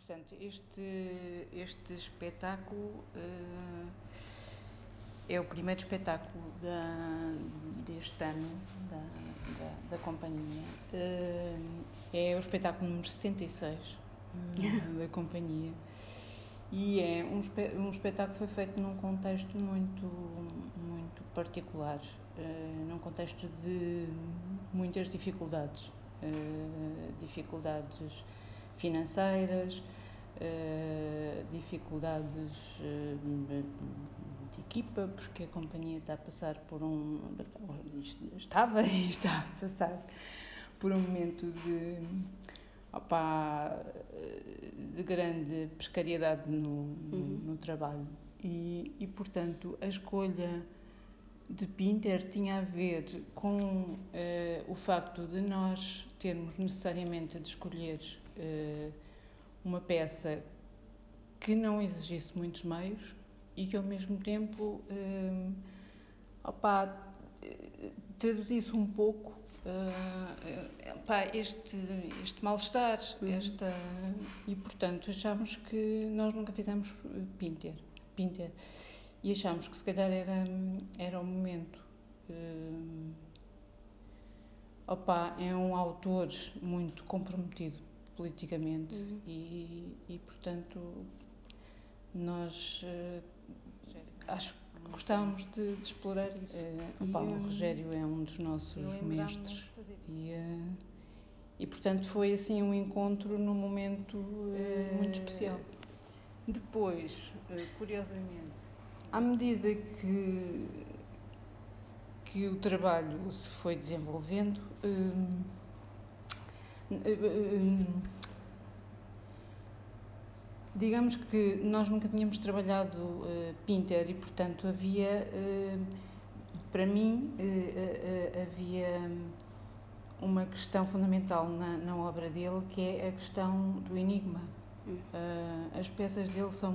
Portanto, este espetáculo é o primeiro espetáculo deste ano da companhia. É o espetáculo número 66 da companhia. E é um espetáculo que foi feito num contexto muito particular, num contexto de muitas dificuldades. Dificuldades financeiras, dificuldades de equipa, porque a companhia está a passar por estava e está a passar por um momento de grande precariedade no trabalho. E, portanto, a escolha de Pinter tinha a ver com o facto de nós termos necessariamente de escolher uma peça que não exigisse muitos meios e que ao mesmo tempo traduzisse um pouco este mal-estar, e portanto achámos que nós nunca fizemos Pinter e achámos que se calhar era o momento. É um autor muito comprometido politicamente e portanto nós acho que gostávamos de explorar isso. O Rogério é um dos nossos mestres e portanto foi assim um encontro num momento muito especial. Depois, curiosamente, à medida que o trabalho se foi desenvolvendo, digamos que nós nunca tínhamos trabalhado Pinter e, portanto, havia, para mim, havia uma questão fundamental na obra dele, que é a questão do enigma. As peças dele são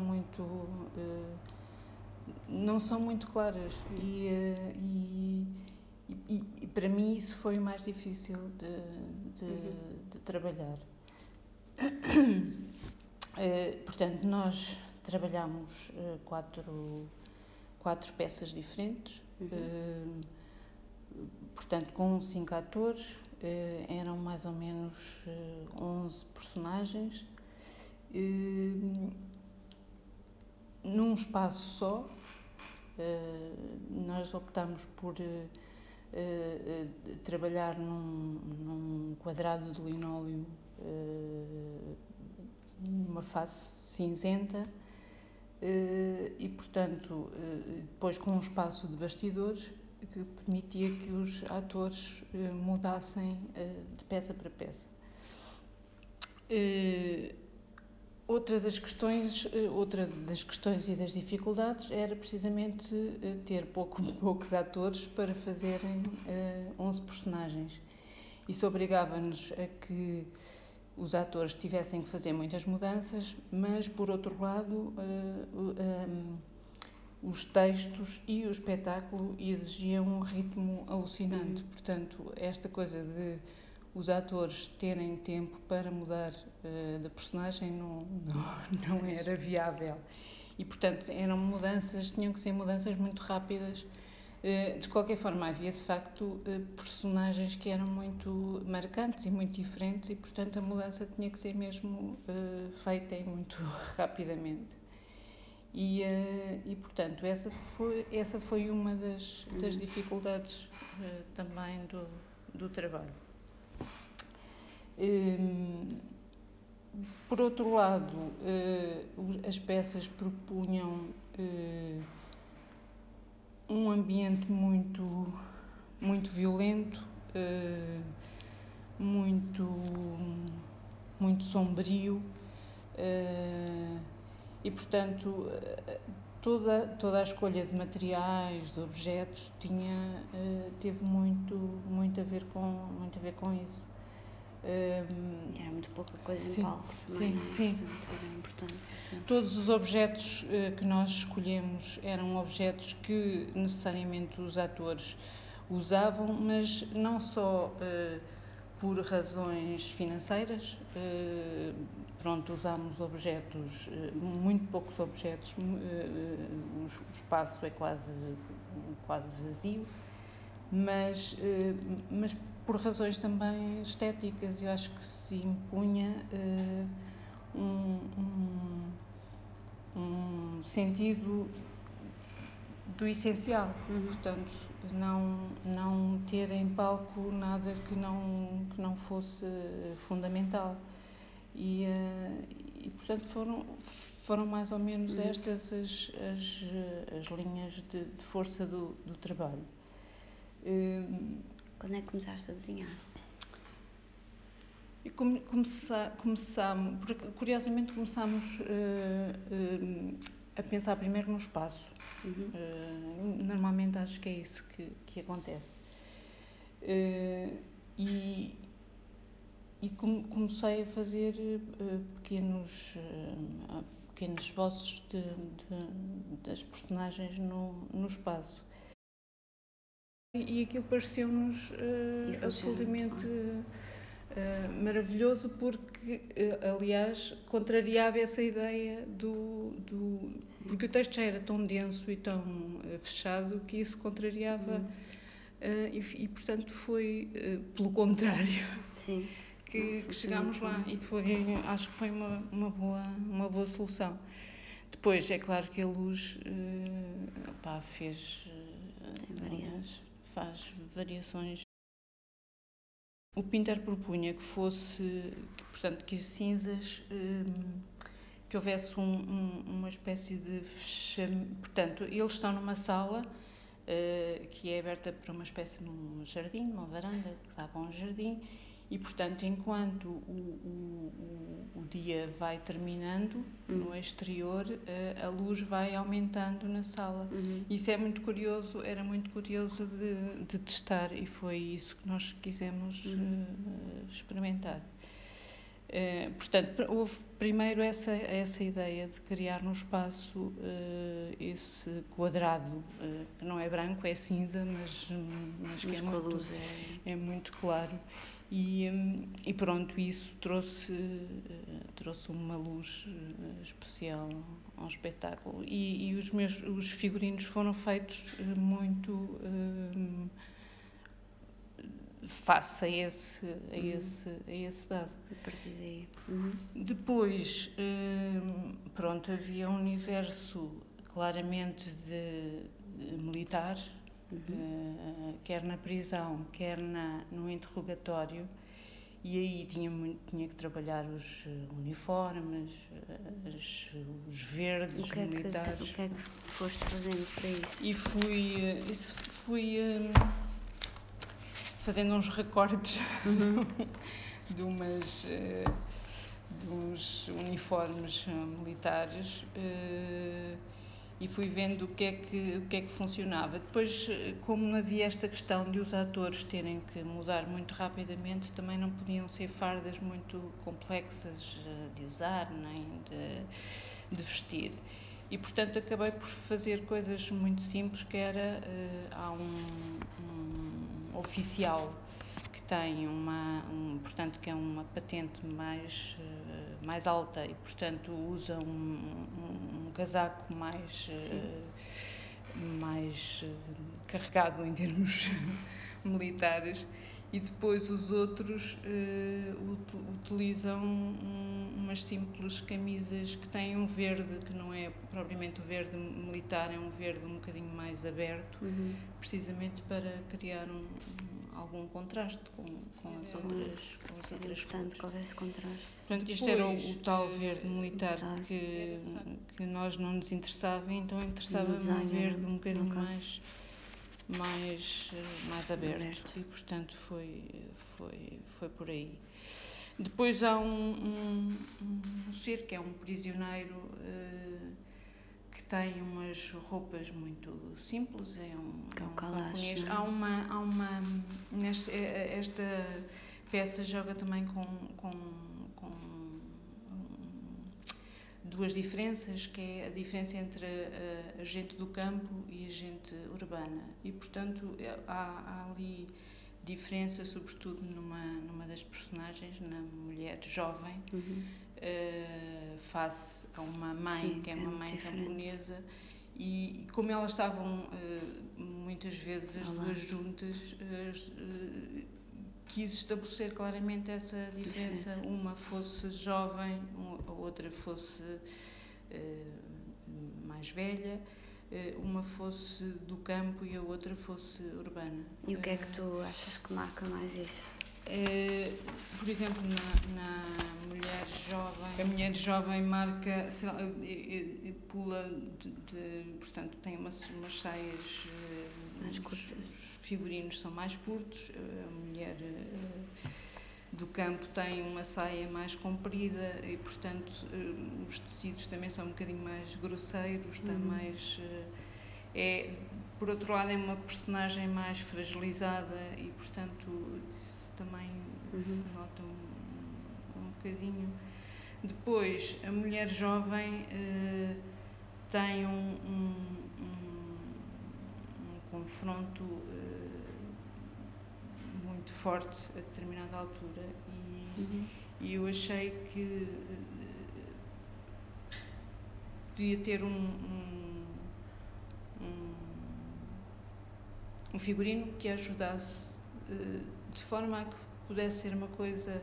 não são muito claras e para mim isso foi o mais difícil de trabalhar. Portanto, nós trabalhámos quatro peças diferentes, portanto, com 5 atores, eram mais ou menos 11 personagens, num espaço só. Nós optámos por trabalhar num quadrado de linóleo, numa face cinzenta, e portanto depois com um espaço de bastidores que permitia que os atores mudassem de peça para peça. Outra das questões e das dificuldades era precisamente ter poucos atores para fazerem 11 personagens. Isso obrigava-nos a que os atores tivessem que fazer muitas mudanças, mas, por outro lado, os textos e o espetáculo exigiam um ritmo alucinante. Portanto, esta coisa de os atores terem tempo para mudar de personagem não era viável. E, portanto, tinham que ser mudanças muito rápidas. De qualquer forma, havia de facto personagens que eram muito marcantes e muito diferentes e, portanto, a mudança tinha que ser mesmo feita e muito rapidamente. E portanto, essa foi uma das dificuldades também do trabalho. Por outro lado, as peças propunham um ambiente muito violento, muito sombrio, e portanto toda a escolha de materiais, de objetos teve muito a ver com isso. Era muito pouca coisa em palco também. Sim. Era importante. Sim. Todos os objetos que nós escolhemos eram objetos que necessariamente os atores usavam, mas não só por razões financeiras, pronto, usámos objetos, muito poucos objetos, o espaço é quase vazio, mas por razões também estéticas, eu acho que se impunha um sentido do essencial, portanto, não ter em palco nada que não fosse fundamental. E portanto, foram mais ou menos estas as linhas de força do trabalho. Quando é que começaste a desenhar? E começámos, porque curiosamente começámos a pensar primeiro no espaço. Normalmente acho que é isso que acontece. E comecei a fazer pequenos esboços das personagens no espaço. E aquilo pareceu-nos absolutamente maravilhoso, porque, aliás, contrariava essa ideia porque o texto já era tão denso e tão fechado que isso contrariava e portanto foi pelo contrário. Sim. Que chegámos lá e acho que foi uma boa solução. Depois, é claro que a luz faz variações. O Pinter propunha portanto, que as cinzas, que houvesse uma espécie de fechamento. Portanto, eles estão numa sala que é aberta para uma espécie de um jardim, uma varanda que dá para um jardim, e, portanto, enquanto o dia vai terminando no exterior, a luz vai aumentando na sala. Isso era muito curioso de testar, e foi isso que nós quisemos experimentar. Portanto, houve primeiro essa ideia de criar no espaço esse quadrado, que não é branco, é cinza, mas que é muito claro. E pronto, isso trouxe uma luz especial ao espetáculo. E os figurinos foram feitos muito face a esse dado. A partir daí. Depois, pronto, havia um universo claramente de militar, quer na prisão, quer no interrogatório, e aí tinha que trabalhar os uniformes, os verdes militares. O que é que foste fazendo para isso? E fui fazendo uns recortes de uns uniformes militares, e fui vendo o que é que funcionava. Depois, como havia esta questão de os atores terem que mudar muito rapidamente, também não podiam ser fardas muito complexas de usar, nem de vestir. E, portanto, acabei por fazer coisas muito simples, que era, há um oficial que tem portanto, que é uma patente mais alta e, portanto, usa um casaco mais carregado em termos militares, e depois os outros utilizam umas simples camisas que têm um verde que não é propriamente o verde militar, é um verde um bocadinho mais aberto, precisamente para criar algum contraste com as outras cores. Que houvesse contraste. Portanto, isto era o tal verde militar que nós não nos interessava, então interessava-me um verde um bocadinho mais aberto, e, portanto, foi por aí. Depois há um ser que é um prisioneiro que tem umas roupas muito simples, é um camponês. Esta peça joga também com duas diferenças, que é a diferença entre a gente do campo e a gente urbana. E, portanto, há ali diferença, sobretudo numa das personagens, na mulher jovem, face a uma mãe, sim, que é uma mãe camponesa, e como elas estavam muitas vezes as duas juntas, quis estabelecer claramente essa diferença. Uma fosse jovem, a outra fosse mais velha, uma fosse do campo e a outra fosse urbana. E o que é que tu achas que marca mais isso? Por exemplo, na mulher jovem, a mulher jovem marca, sei lá, pula portanto, tem umas saias mais curtas. Os figurinos são mais curtos, a mulher do campo tem uma saia mais comprida e, portanto, os tecidos também são um bocadinho mais grosseiros, está mais... por outro lado, é uma personagem mais fragilizada e, portanto, também se nota um bocadinho. Depois, a mulher jovem tem um confronto muito forte a determinada altura e eu achei que podia ter um figurino que a ajudasse de forma a que pudesse ser uma coisa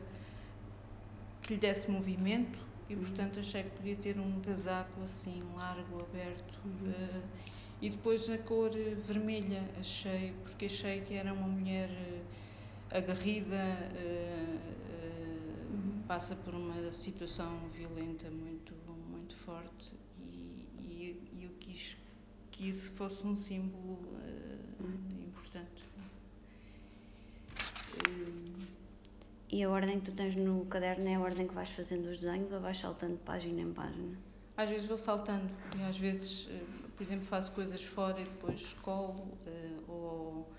que lhe desse movimento e, portanto, achei que podia ter um casaco assim, largo, aberto. E depois a cor vermelha, porque achei que era uma mulher aguerrida, passa por uma situação violenta muito, muito forte e eu quis que isso fosse um símbolo importante. E a ordem que tu tens no caderno é a ordem que vais fazendo os desenhos ou vais saltando de página em página? Às vezes vou saltando e às vezes, por exemplo, faço coisas fora e depois colo ou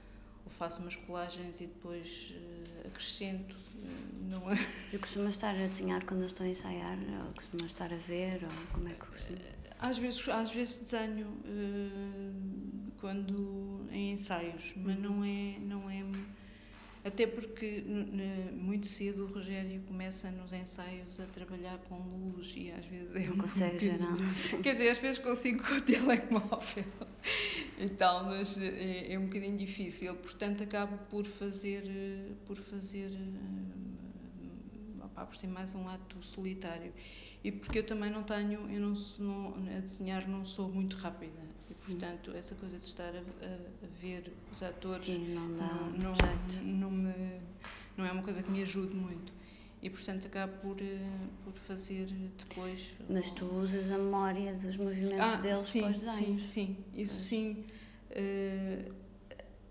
faço umas colagens e depois acrescento. Não é? Tu costumas estar a desenhar quando eu estou a ensaiar ou costumas estar a ver ou como é que costumas? Às vezes desenho quando em ensaios, mas não é até porque muito cedo o Rogério começa nos ensaios a trabalhar com luz e às vezes não consegues ver nada. Quer dizer, às vezes consigo com o telemóvel e tal, mas é um bocadinho difícil, portanto acabo por fazer por ser mais um ato solitário. E porque eu também a desenhar não sou muito rápida e, portanto, essa coisa de estar a ver os atores não é uma coisa que me ajude muito. E, portanto, acabo por fazer depois. Mas tu usas a memória dos movimentos deles para os desenhos? Sim, isso sim.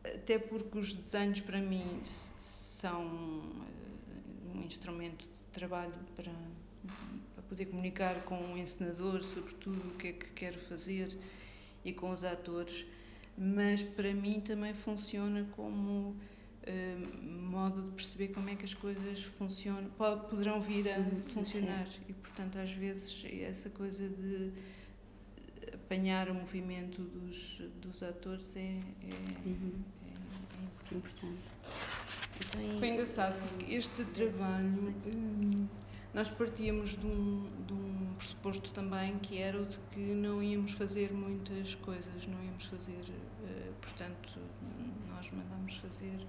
Até porque os desenhos para mim são um instrumento de trabalho para poder comunicar com o encenador, sobretudo o que é que quero fazer e com os atores, mas para mim também funciona como modo de perceber como é que as coisas funcionam, poderão vir a funcionar e, portanto, às vezes essa coisa de apanhar o movimento dos atores é importante. Então, foi engraçado porque este trabalho nós partíamos de um pressuposto também que era o de que não íamos fazer muitas coisas, não íamos fazer, portanto, nós mandámos fazer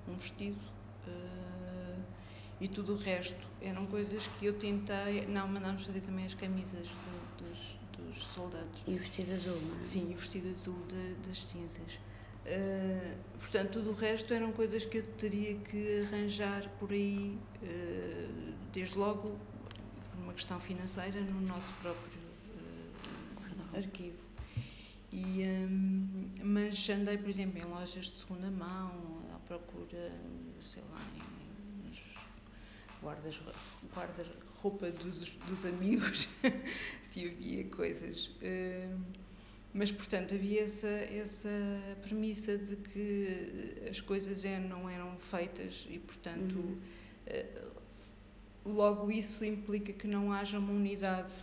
um vestido e tudo o resto eram coisas que eu tentei, mandámos fazer também as camisas dos soldados. E o vestido azul, não é? Sim, o vestido azul das cinzas. Portanto, tudo o resto eram coisas que eu teria que arranjar por aí, desde logo, por uma questão financeira, no nosso próprio arquivo. Mas andei, por exemplo, em lojas de segunda mão, à procura, sei lá, nos guarda-roupa dos amigos, se havia coisas. Mas, portanto, havia essa premissa de que as coisas não eram feitas e, portanto, logo isso implica que não haja uma unidade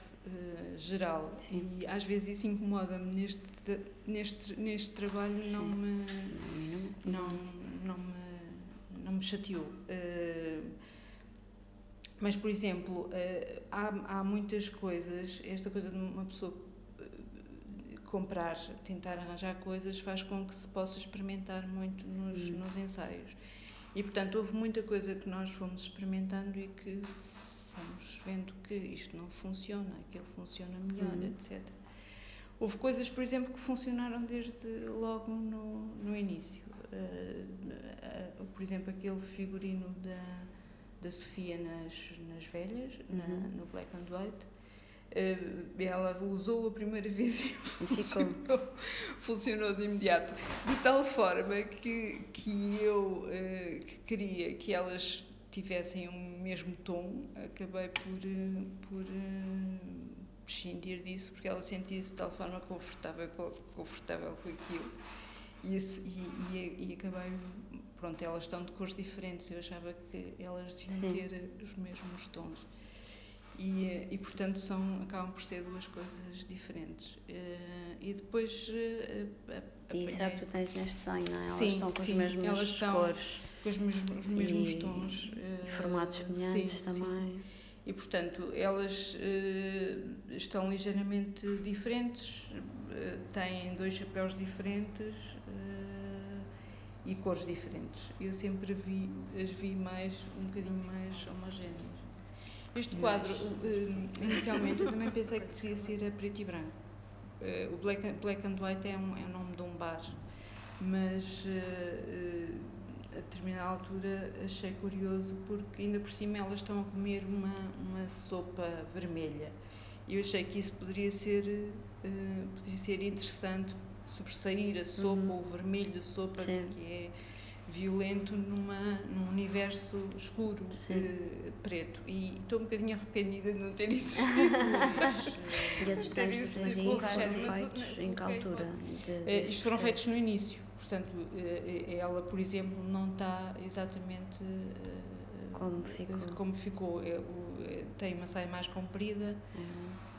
geral. Sim. E às vezes isso incomoda-me neste trabalho. Não me me chateou. Mas, por exemplo, há muitas coisas, esta coisa de uma pessoa comprar, tentar arranjar coisas, faz com que se possa experimentar muito nos ensaios. E, portanto, houve muita coisa que nós fomos experimentando e que fomos vendo que isto não funciona, aquilo funciona melhor, etc. Houve coisas, por exemplo, que funcionaram desde logo no início. Por exemplo, aquele figurino da Sofia nas velhas, no Black and White. Ela usou a primeira vez e funcionou de imediato. De tal forma que eu que queria que elas tivessem o mesmo tom, acabei por prescindir disso, porque ela sentia-se de tal forma confortável com aquilo. E acabei, pronto, elas estão de cores diferentes, eu achava que elas deviam ter os mesmos tons. E portanto acabam por ser duas coisas diferentes. E depois e isso é o que tu tens neste desenho, não é? Elas estão com as mesmas cores, com os mesmos tons e formatos semelhantes também. E portanto elas estão ligeiramente diferentes, têm 2 chapéus diferentes e cores diferentes. Eu sempre as vi um bocadinho mais homogéneas. Este quadro, inicialmente, eu também pensei que podia ser a preto e branco. O Black and White é o nome de um bar, mas a determinada altura achei curioso porque ainda por cima elas estão a comer uma sopa vermelha. E eu achei que isso poderia ser interessante, sobressair a sopa, o vermelho da sopa, que é violento num universo escuro, preto. E estou um bocadinho arrependida de não ter existido. E esses desenhos foram feitos em que altura? Isto foram feitos no início. Portanto, ela, por exemplo, não está exatamente como ficou. Tem uma saia mais comprida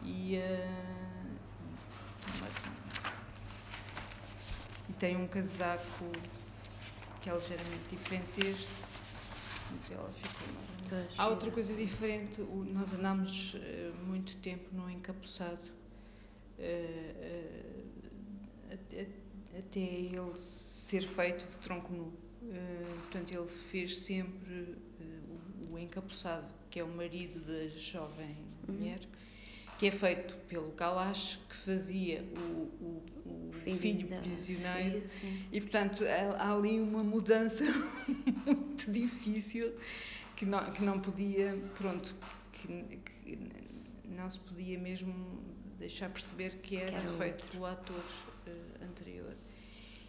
e tem um casaco que é ligeiramente diferente deste. Ela ficou mais... Há outra coisa diferente. Nós andámos muito tempo no encapuçado até ele ser feito de tronco nu. Portanto, ele fez sempre o encapuçado, que é o marido da jovem mulher, que é feito pelo Kalash, que fazia o filho prisioneiro. E, portanto, há ali uma mudança muito difícil que não podia, pronto, que não se podia mesmo deixar perceber que era feito pelo ator anterior.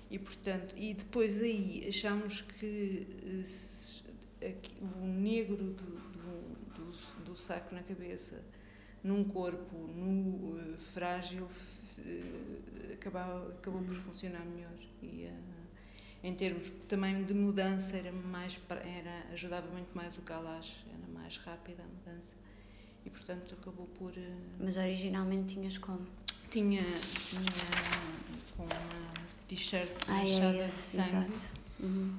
E, portanto, e depois aí achámos que o negro do saco na cabeça, num corpo nu, frágil, acabou por funcionar melhor. E em termos também de mudança ajudava muito mais o Kalash, era mais rápida a mudança. E portanto acabou por... Mas originalmente tinhas como? Tinha com uma t-shirt manchada de sangue.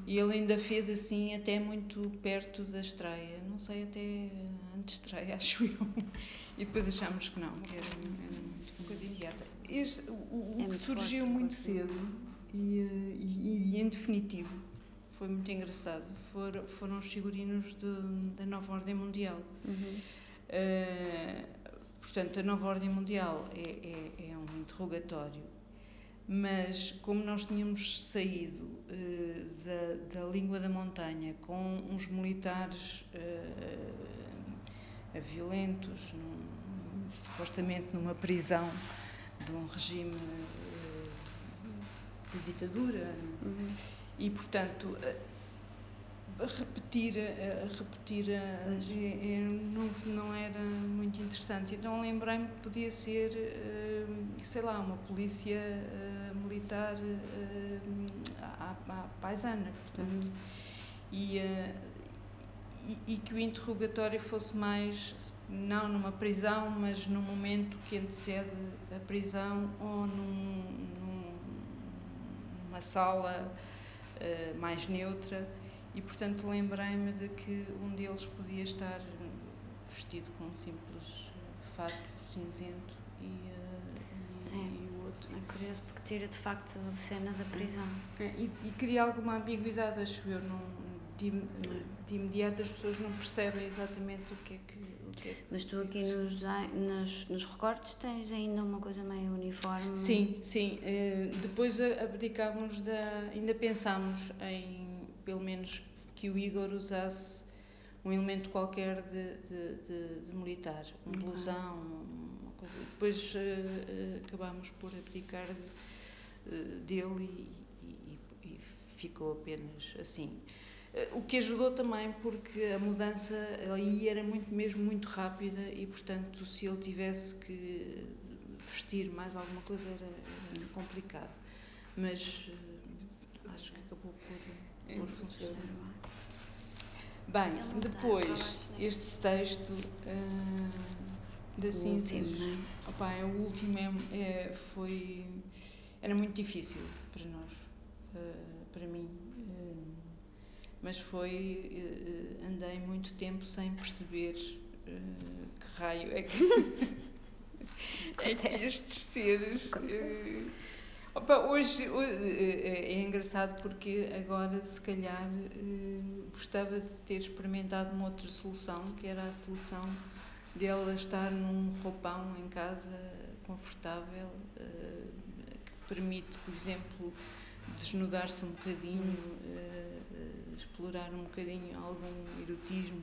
E ele ainda fez assim até muito perto da estreia, não sei, até antes da estreia, acho eu. E depois achámos que não, que era uma coisa imediata. O que surgiu muito cedo e em definitivo foi muito engraçado foram os figurinos da Nova Ordem Mundial. Portanto, a Nova Ordem Mundial é um interrogatório, mas como nós tínhamos saído da língua da montanha com uns militares violentos, supostamente numa prisão de um regime de ditadura, e portanto repetir não era muito interessante. Então lembrei-me que podia ser, sei lá, uma polícia militar à paisana, portanto, e que o interrogatório fosse mais, não numa prisão, mas num momento que antecede a prisão ou numa sala mais neutra. e portanto lembrei-me de que um deles podia estar vestido com um simples fato cinzento e o outro. É curioso porque tira de facto a cena da prisão. E cria alguma ambiguidade, acho eu. De imediato as pessoas não percebem exatamente o que é que Mas tu aqui nos recortes tens ainda uma coisa meio uniforme. Sim. Depois abdicámos ainda pensámos em, pelo menos, que o Igor usasse um elemento qualquer de militar, um blusão, uma coisa. Depois acabámos por abdicar dele e ficou apenas assim. O que ajudou também porque a mudança aí era mesmo muito rápida e, portanto, se ele tivesse que vestir mais alguma coisa era complicado. Mas acho que acabou por funcionar. Bem, depois, este texto da cinzas, o último era muito difícil para nós, para mim, mas andei muito tempo sem perceber que raio é que estes seres... Hoje é engraçado porque agora, se calhar, gostava de ter experimentado uma outra solução, que era a solução dela estar num roupão em casa confortável, que permite, por exemplo, desnudar-se um bocadinho, explorar um bocadinho algum erotismo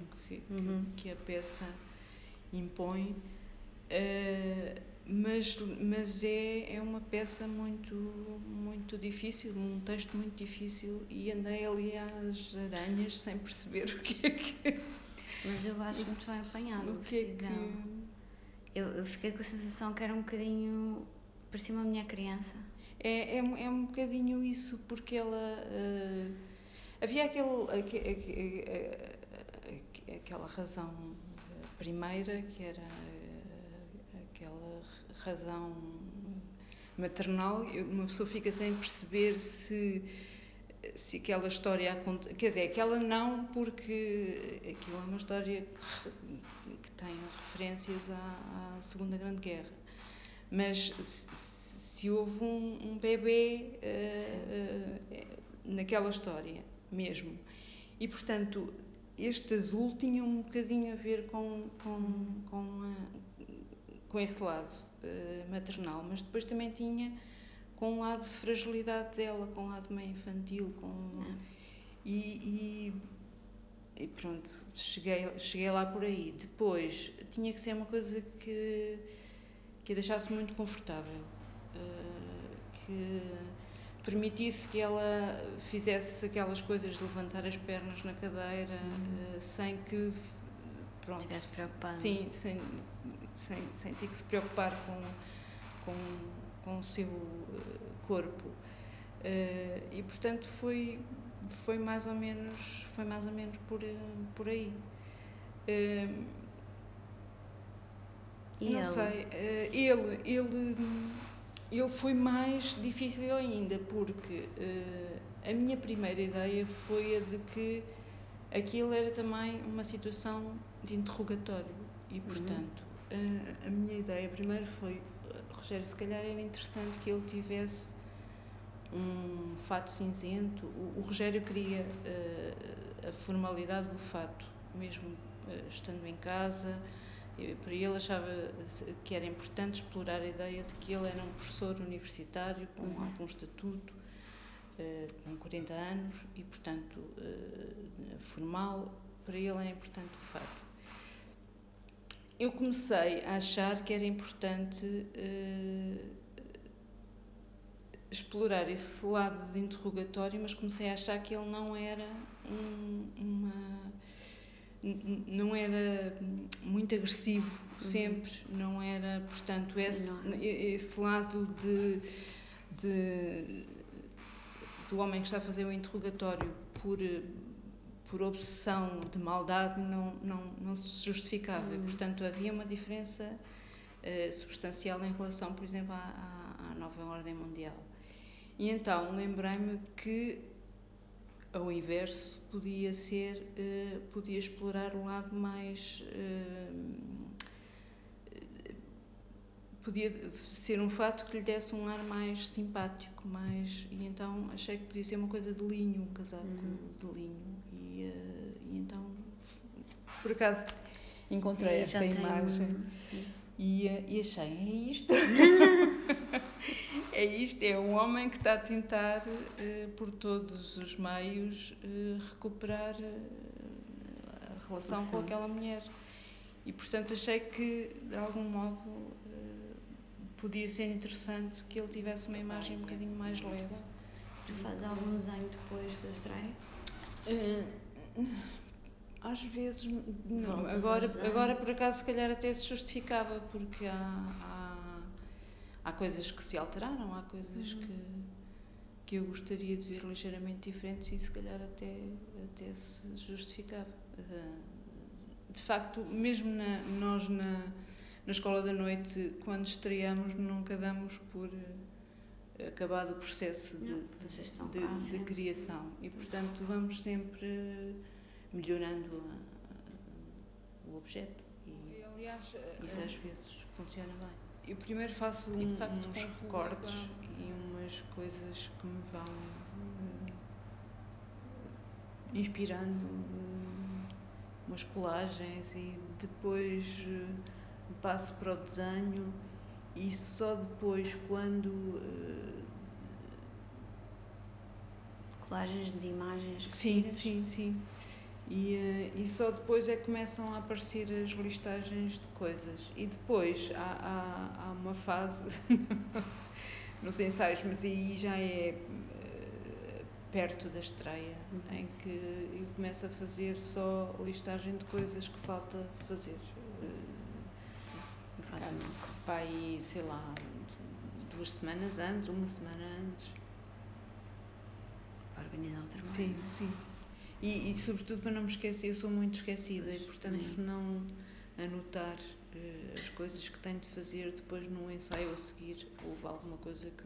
que a peça impõe. Mas é uma peça muito difícil, um texto muito difícil, e andei ali às aranhas sem perceber o que é que... Mas eu acho muito bem apanhado. O que é que... Eu fiquei com a sensação que era um bocadinho... parecia uma minha criança. É um bocadinho isso, porque ela... havia aquela razão primeira, que era aquela razão maternal. Uma pessoa fica sem perceber se aquela história acontece, quer dizer, aquela não, porque aquilo é uma história que tem referências à Segunda Grande Guerra, mas se houve um bebê naquela história mesmo, e portanto este azul tinha um bocadinho a ver com esse lado maternal, mas depois também tinha com um lado de fragilidade dela, com um lado meio infantil, e pronto, cheguei lá por aí. Depois tinha que ser uma coisa que a deixasse muito confortável, que permitisse que ela fizesse aquelas coisas de levantar as pernas na cadeira, sem que estivesse preocupada. Sim, sem ter que se preocupar com o seu corpo. E portanto foi mais ou menos por aí. Não sei, ele foi mais difícil ainda, porque a minha primeira ideia foi a de que aquilo era também uma situação de interrogatório e, portanto, a minha ideia primeiro foi: Rogério, se calhar era interessante que ele tivesse um fato cinzento. O Rogério queria a formalidade do fato, mesmo estando em casa. Para ele achava que era importante explorar a ideia de que ele era um professor universitário com algum estatuto, com 40 anos, e portanto formal. Para ele era importante o fato. Eu comecei a achar que era importante explorar esse lado de interrogatório, mas comecei a achar que ele não era não era muito agressivo sempre, não era, portanto, esse lado do homem que está a fazer o interrogatório por obsessão de maldade não se justificava. Portanto, havia uma diferença substancial em relação, por exemplo, à nova ordem mundial. E então lembrei-me que ao inverso, podia explorar um lado mais... podia ser um fato que lhe desse um ar mais simpático, e então achei que podia ser uma coisa de linho, um casaco de linho. E então, por acaso, encontrei esta imagem e achei, é isto. É isto, é um homem que está a tentar, por todos os meios, recuperar a relação com aquela mulher. E, portanto, achei que, de algum modo, podia ser interessante que ele tivesse uma imagem um bocadinho mais leve. Tu fazes algum desenho depois da estreia? Às vezes, não. Agora, por acaso, se calhar até se justificava, porque há coisas que se alteraram, há coisas que eu gostaria de ver ligeiramente diferentes e se calhar até se justificava. De facto, mesmo nós na Escola da Noite, quando estreamos, nunca damos por acabado o processo de criação e, portanto, vamos sempre melhorando o objeto e, aliás, isso às vezes funciona bem. Eu primeiro faço uns recortes e umas coisas que me vão inspirando, umas colagens, e depois passo para o desenho e só depois, quando... Colagens de imagens? Sim. E só depois é que começam a aparecer as listagens de coisas. E depois há uma fase nos ensaios, mas aí já é perto da estreia, em que eu começo a fazer só listagem de coisas que falta fazer. Vai, sei lá, 2 semanas antes, 1 semana antes. Para organizar o trabalho. Sim. E sobretudo para não me esquecer, eu sou muito esquecida e, portanto, se não anotar as coisas que tenho de fazer depois no ensaio a seguir, houve alguma coisa que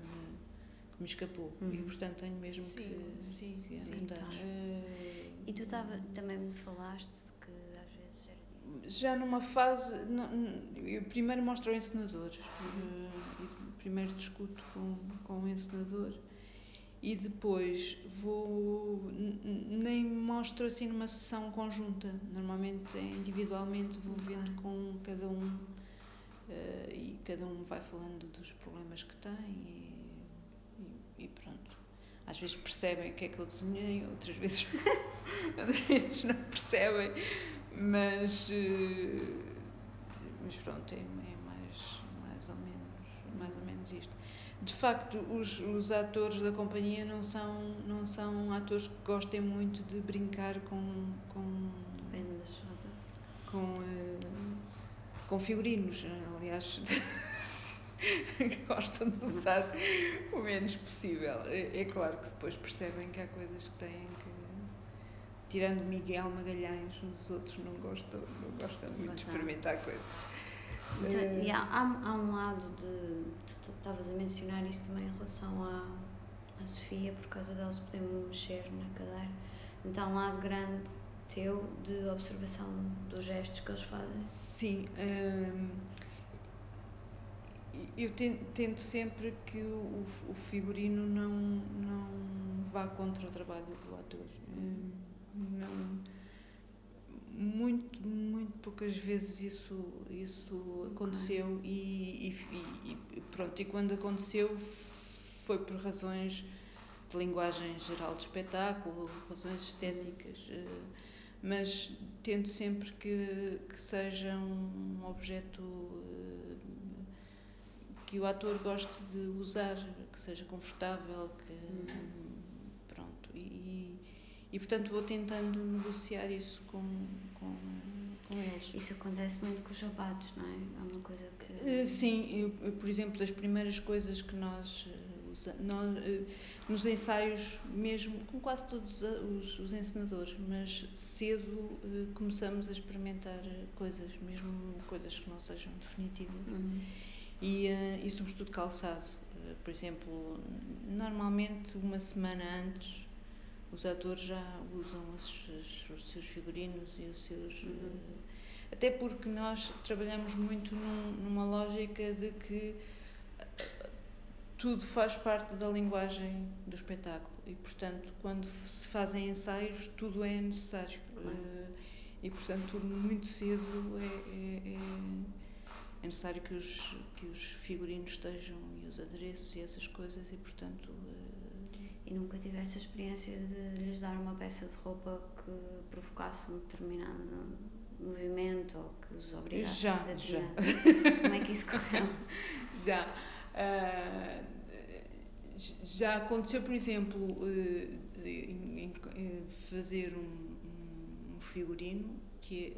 me escapou. E, portanto, tenho mesmo que anotar. E tu também me falaste que às vezes era... Já numa fase... eu primeiro mostro ao encenador. Primeiro discuto com o encenador. E depois nem mostro assim numa sessão conjunta, normalmente individualmente vou vendo com cada um e cada um vai falando dos problemas que tem e pronto. Às vezes percebem o que é que eu desenhei, outras vezes não percebem, mas pronto, é mais ou menos isto. De facto, os atores da companhia não são atores que gostem muito de brincar com figurinos. Aliás, gostam de usar o menos possível. É claro que depois percebem que há coisas que têm que... Tirando Miguel Magalhães, os outros não gostam muito de experimentar coisas. Então, e há um lado de... Tu estavas a mencionar isso também em relação à Sofia, por causa dela se poder mexer na cadeira. Então há um lado grande teu de observação dos gestos que eles fazem? Sim. Eu tento sempre que o figurino não vá contra o trabalho do ator. Muito poucas vezes isso aconteceu e pronto, e quando aconteceu foi por razões de linguagem geral do espetáculo, razões estéticas, mas tento sempre que seja um objeto que o ator goste de usar, que seja confortável, pronto, e portanto vou tentando negociar isso com eles. Isso acontece muito com os sapatos, não é? É uma coisa que... Sim, eu, por exemplo, das primeiras coisas que nós nos ensaios, mesmo com quase todos os encenadores, mas cedo começamos a experimentar coisas, mesmo coisas que não sejam definitivas. E sobretudo calçado. Por exemplo, normalmente 1 semana antes os atores já usam os seus figurinos e os seus... até porque nós trabalhamos muito numa lógica de que tudo faz parte da linguagem do espetáculo e, portanto, quando se fazem ensaios, tudo é necessário. Claro. E, portanto, muito cedo é necessário que os figurinos estejam e os adereços e essas coisas e, portanto... E nunca tiveste a experiência de lhes dar uma peça de roupa que provocasse um determinado movimento ou que os obrigasse a fazer determinado? Como é que isso correu? Já aconteceu, por exemplo, fazer um figurino que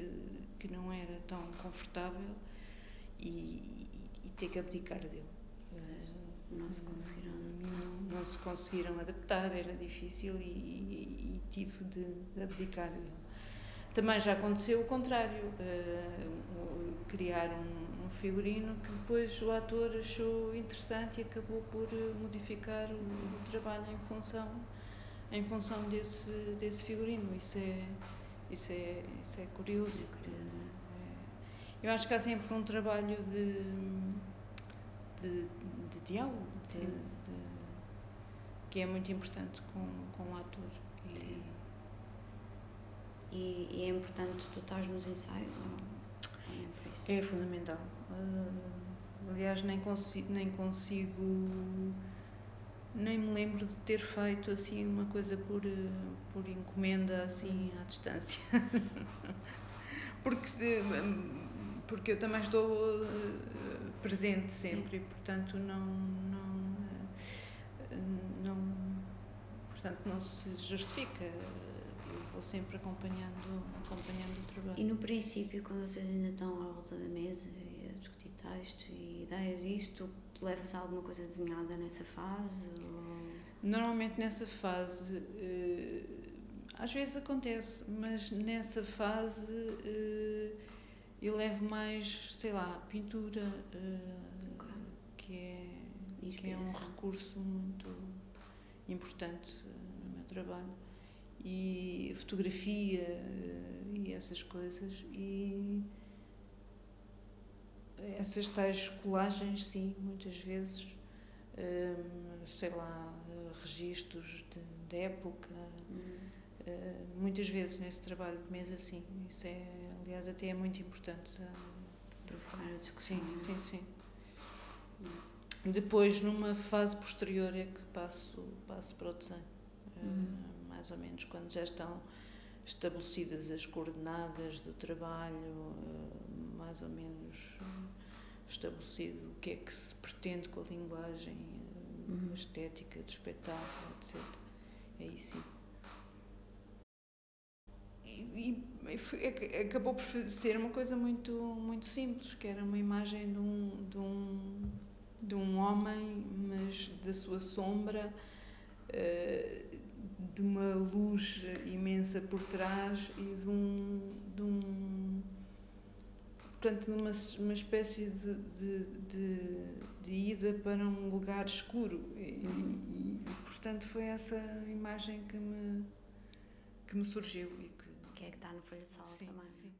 não era tão confortável e ter que abdicar dele. Não se conseguiram adaptar, era difícil e tive de abdicar dele. Também já aconteceu o contrário, criar um figurino que depois o ator achou interessante e acabou por modificar o trabalho em função desse figurino. Isso é curioso. Eu acho que há sempre um trabalho de diálogo, que é muito importante com o ator. E é importante tu estás nos ensaios ou nem por isso? É fundamental. Aliás, nem me lembro de ter feito assim uma coisa por encomenda assim à distância. Porque eu também estou presente sempre e, portanto, não se justifica. Eu vou sempre acompanhando o trabalho. E no princípio, quando vocês ainda estão à volta da mesa e a discutir textos e ideias, tu levas alguma coisa desenhada nessa fase? Ou... Normalmente nessa fase, às vezes acontece, mas nessa fase eu levo mais, sei lá, pintura, que é um recurso muito importante no meu trabalho, e fotografia e essas coisas, e essas tais colagens, sim, muitas vezes, sei lá, registros de época, muitas vezes nesse trabalho de mesa, sim, isso aliás, até é muito importante. Provocar a discussão. Sim. Depois, numa fase posterior, é que passo para o desenho. Mais ou menos quando já estão estabelecidas as coordenadas do trabalho, mais ou menos estabelecido o que é que se pretende com a linguagem, a estética do espetáculo, etc. Aí sim. E acabou por ser uma coisa muito, muito simples, que era uma imagem de um homem, mas da sua sombra, de uma luz imensa por trás e portanto, de uma espécie de ida para um lugar escuro e portanto foi essa imagem que me surgiu e que é que está no folha de sala também. Sim.